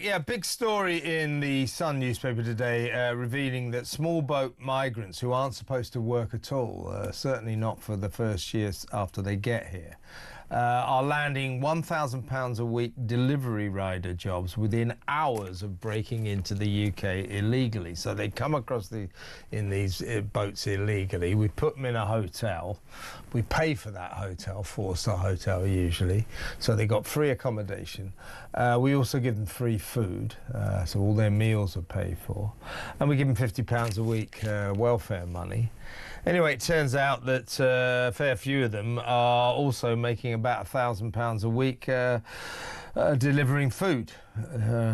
Yeah, big story in the Sun newspaper today revealing that small boat migrants who aren't supposed to work at all, certainly not for the first years after they get here, are landing £1,000 a week delivery rider jobs within hours of breaking into the UK illegally. So they come across in these boats illegally. We put them in a hotel. We pay for that hotel, four-star hotel usually. So they got free accommodation. We also give them free food, so all their meals are paid for. And we give them £50 a week welfare money. Anyway, it turns out that a fair few of them are also making about £1,000 a week delivering food,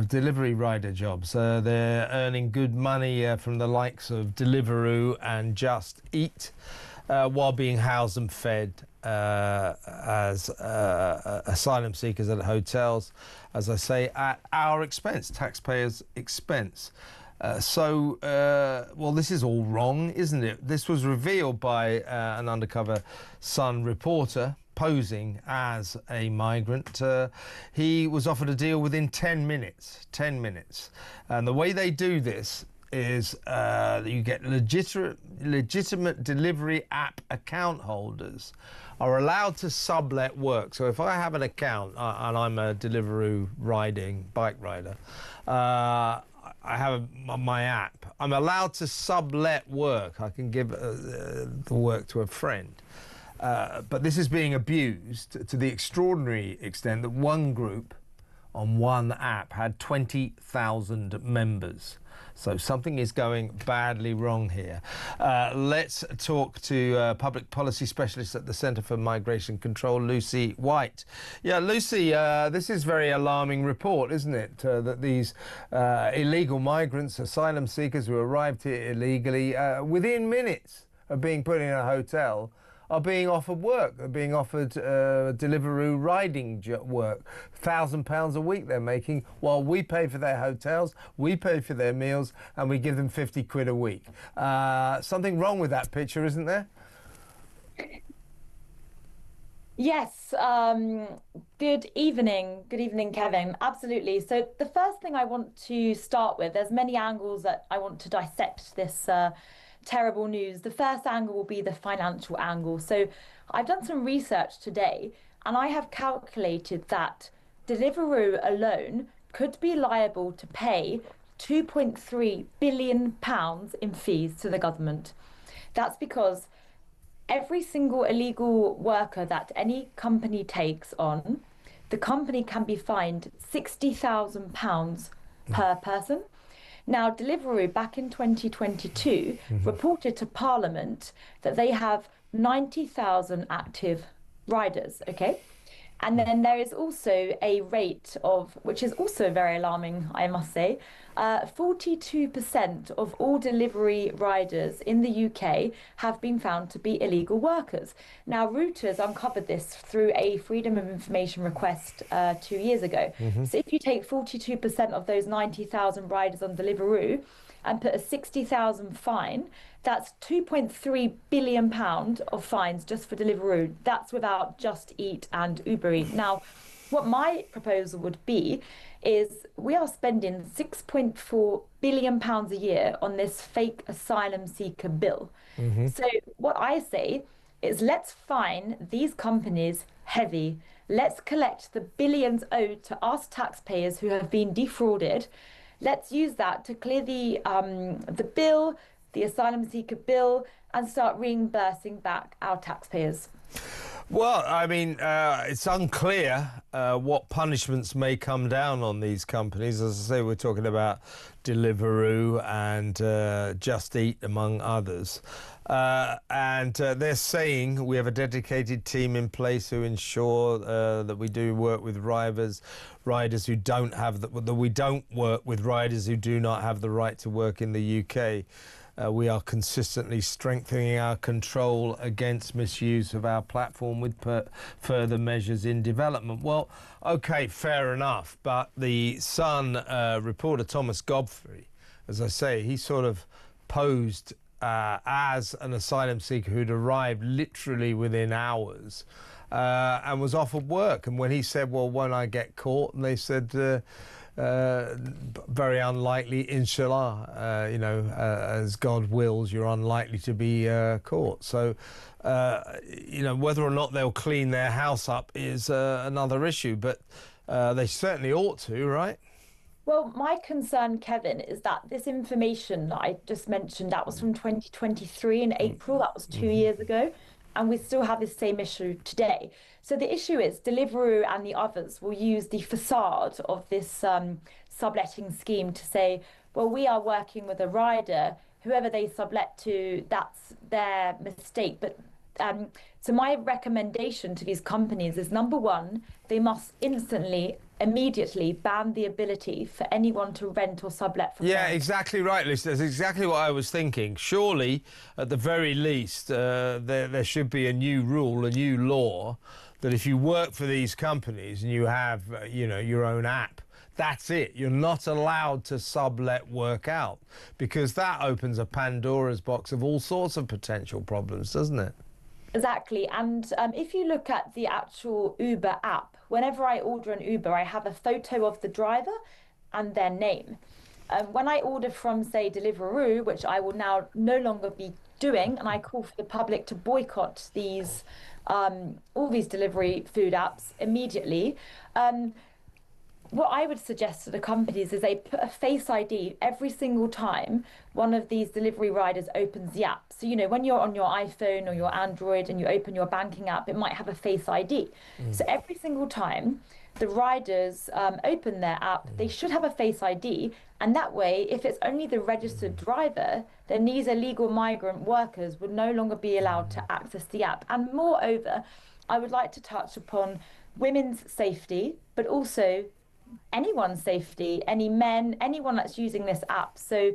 delivery rider jobs. They're earning good money from the likes of Deliveroo and Just Eat, while being housed and fed as asylum seekers at hotels, as I say, at our expense, taxpayers' expense. Well, this is all wrong, isn't it? This was revealed by an undercover Sun reporter posing as a migrant. He was offered a deal within 10 minutes. 10 minutes. And the way they do this is you get legitimate delivery app account holders are allowed to sublet work. So if I have an account and I'm a Deliveroo bike rider, I have my app. I'm allowed to sublet work. I can give the work to a friend. But this is being abused to the extraordinary extent that one group on one app had 20,000 members. So something is going badly wrong here. Let's talk to public policy specialist at the Centre for Migration Control, Lucy White. Yeah, Lucy, this is a very alarming report, isn't it? That these illegal migrants, asylum seekers who arrived here illegally, within minutes of being put in a hotel, are being offered work. They're being offered Deliveroo riding work. £1,000 a week they're making, while we pay for their hotels, we pay for their meals, and we give them 50 quid a week. Something wrong with that picture, isn't there? Yes. Good evening, Kevin. Absolutely. So the first thing I want to start with, there's many angles that I want to dissect this terrible news. The first angle will be the financial angle. So I've done some research today, and I have calculated that Deliveroo alone could be liable to pay £2.3 billion in fees to the government. That's because every single illegal worker that any company takes on, the company can be fined £60,000 per person. Now, Deliveroo, back in 2022, reported to Parliament that they have 90,000 active riders, okay? And then there is also a rate of, which is also very alarming, I must say, 42% of all delivery riders in the UK have been found to be illegal workers. Now, Reuters uncovered this through a Freedom of Information request 2 years ago. So if you take 42% of those 90,000 riders on Deliveroo and put a 60,000 fine, that's £2.3 billion of fines just for Deliveroo. That's without Just Eat and Uber Eats. Now, what my proposal would be is we are spending £6.4 billion a year on this fake asylum seeker bill. So what I say is let's fine these companies heavy. Let's collect the billions owed to us taxpayers who have been defrauded. Let's use that to clear the bill, the asylum seeker bill, and start reimbursing back our taxpayers. Well, I mean, it's unclear what punishments may come down on these companies. As I say, we're talking about Deliveroo and Just Eat, among others. And they're saying we have a dedicated team in place who ensure that we do work with riders who don't have that we don't work with riders who do not have the right to work in the UK. We are consistently strengthening our control against misuse of our platform with further measures in development. Well, OK, fair enough. But the Sun reporter, Thomas Godfrey, as I say, he sort of posed as an asylum seeker who'd arrived literally within hours and was offered work. And when he said, well, won't I get caught? And they said, very unlikely, inshallah, as God wills, you're unlikely to be caught. So, whether or not they'll clean their house up is another issue, but they certainly ought to, right? Well, my concern, Kevin, is that this information that I just mentioned, that was from 2023 in April, that was 2 years ago, and we still have this same issue today. So the issue is Deliveroo and the others will use the facade of this subletting scheme to say, well, we are working with a rider, whoever they sublet to, that's their mistake. But so my recommendation to these companies is, number one, they must immediately ban the ability for anyone to rent or sublet from Yeah, them. exactly right, Lucy. That's exactly what I was thinking. Surely, at the very least, there should be a new rule, a new law, that if you work for these companies and you have, your own app, that's it. You're not allowed to sublet work out, because that opens a Pandora's box of all sorts of potential problems, doesn't it? Exactly. And if you look at the actual Uber app, whenever I order an Uber, I have a photo of the driver and their name. When I order from, say, Deliveroo, which I will now no longer be doing, and I call for the public to boycott all these delivery food apps immediately, what I would suggest to the companies is they put a Face ID every single time one of these delivery riders opens the app. So, when you're on your iPhone or your Android and you open your banking app, it might have a Face ID. So every single time the riders open their app, they should have a Face ID. And that way, if it's only the registered driver, then these illegal migrant workers would no longer be allowed to access the app. And moreover, I would like to touch upon women's safety, but also anyone's safety, any men, anyone that's using this app. So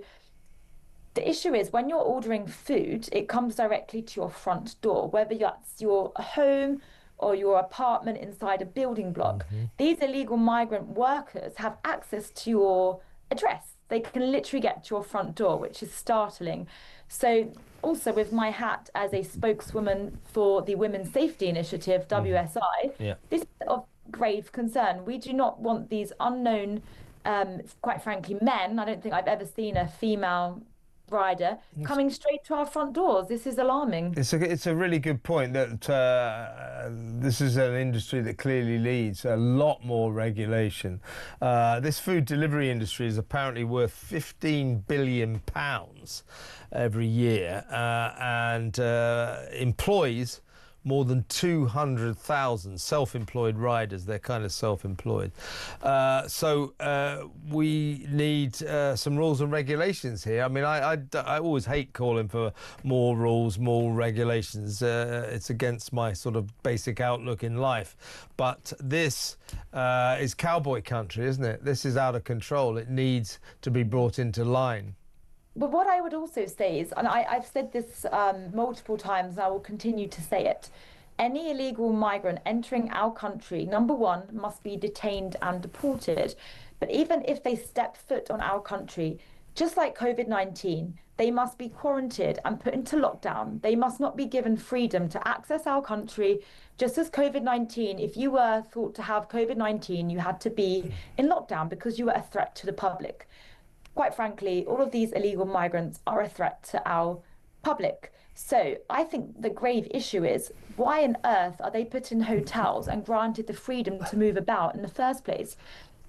the issue is, when you're ordering food, it comes directly to your front door, whether that's your home or your apartment inside a building block. These illegal migrant workers have access to your address. They can literally get to your front door, which is startling. So also, with my hat as a spokeswoman for the Women's Safety Initiative, WSI, this is of grave concern. We do not want these unknown, quite frankly, men. I don't think I've ever seen a female rider coming straight to our front doors. This is alarming. It's a really good point that this is an industry that clearly needs a lot more regulation. This food delivery industry is apparently worth £15 billion every year, and employs more than 200,000 self-employed riders. They're kind of self-employed. So we need some rules and regulations here. I mean, I always hate calling for more rules, more regulations. It's against my sort of basic outlook in life. But this is cowboy country, isn't it? This is out of control. It needs to be brought into line. But what I would also say is, and I've said this multiple times, and I will continue to say it, any illegal migrant entering our country, number one, must be detained and deported. But even if they step foot on our country, just like COVID-19, they must be quarantined and put into lockdown. They must not be given freedom to access our country. Just as COVID-19, if you were thought to have COVID-19, you had to be in lockdown because you were a threat to the public. Quite frankly, all of these illegal migrants are a threat to our public. So I think the grave issue is, why on earth are they put in hotels and granted the freedom to move about in the first place?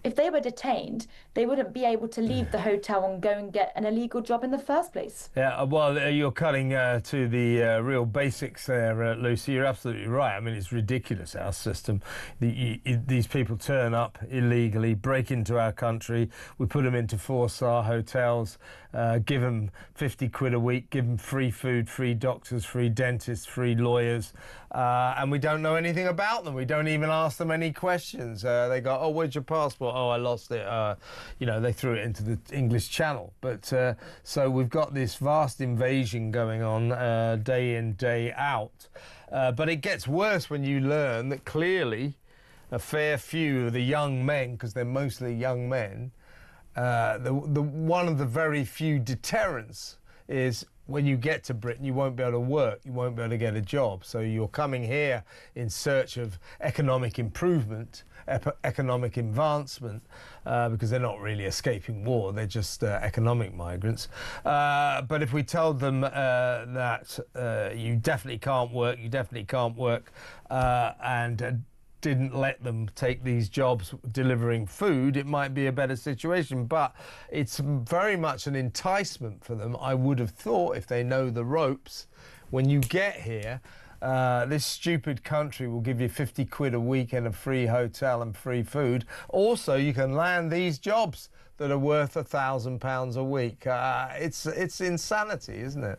If they were detained, they wouldn't be able to leave the hotel and go and get an illegal job in the first place. Yeah, well, you're cutting to the real basics there, Lucy. You're absolutely right. I mean, it's ridiculous, our system. These people turn up illegally, break into our country. We put them into 4-star hotels, give them 50 quid a week, give them free food, free doctors, free dentists, free lawyers. And we don't know anything about them. We don't even ask them any questions. They go, oh, where's your passport? Oh, I lost it. They threw it into the English Channel. But so we've got this vast invasion going on day in, day out. But it gets worse when you learn that clearly a fair few of the young men, because they're mostly young men, one of the very few deterrents is when you get to Britain, you won't be able to work, you won't be able to get a job. So you're coming here in search of economic improvement, economic advancement, because they're not really escaping war, they're just economic migrants. But if we told them that you definitely can't work, and didn't let them take these jobs delivering food, it might be a better situation. But it's very much an enticement for them, I would have thought, if they know the ropes. When you get here, this stupid country will give you 50 quid a week and a free hotel and free food. Also, you can land these jobs that are worth £1,000 a week. It's insanity, isn't it?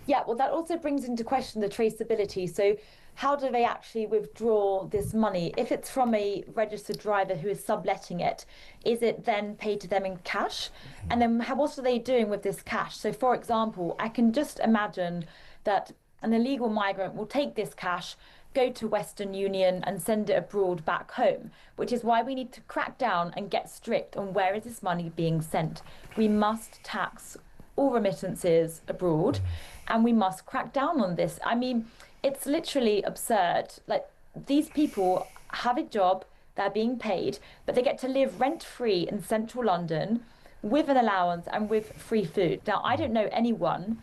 Yeah, well, that also brings into question the traceability. So how do they actually withdraw this money? If it's from a registered driver who is subletting it, is it then paid to them in cash? And then what are they doing with this cash? So, for example, I can just imagine that an illegal migrant will take this cash, go to Western Union and send it abroad back home, which is why we need to crack down and get strict on where is this money being sent. We must tax all remittances abroad, and we must crack down on this. I mean, it's literally absurd. Like, these people have a job, they're being paid, but they get to live rent-free in central London with an allowance and with free food. Now, I don't know anyone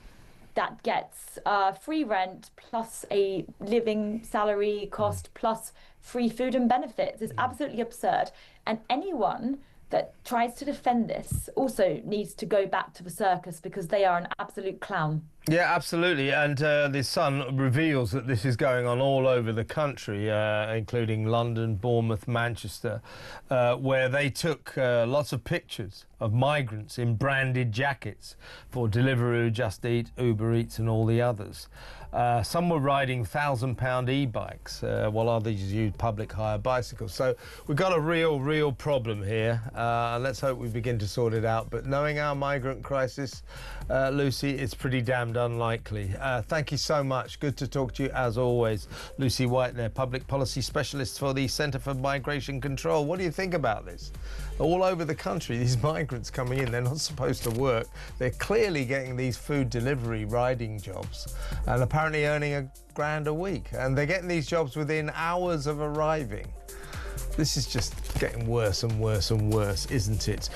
that gets free rent plus a living salary cost plus free food and benefits. It's absolutely absurd. And anyone that tries to defend this also needs to go back to the circus, because they are an absolute clown. Yeah, absolutely. And the Sun reveals that this is going on all over the country, including London, Bournemouth, Manchester, where they took lots of pictures of migrants in branded jackets for Deliveroo, Just Eat, Uber Eats and all the others. Some were riding £1,000 e-bikes, while others used public hire bicycles. So we've got a real problem here. Let's hope we begin to sort it out. But knowing our migrant crisis, Lucy, it's pretty damned unlikely. Thank you so much. Good to talk to you as always. Lucy White there, Public Policy Specialist for the Centre for Migration Control. What do you think about this? All over the country, these migrants coming in, they're not supposed to work. They're clearly getting these food delivery riding jobs and apparently earning £1,000 a week. And they're getting these jobs within hours of arriving. This is just getting worse and worse and worse, isn't it?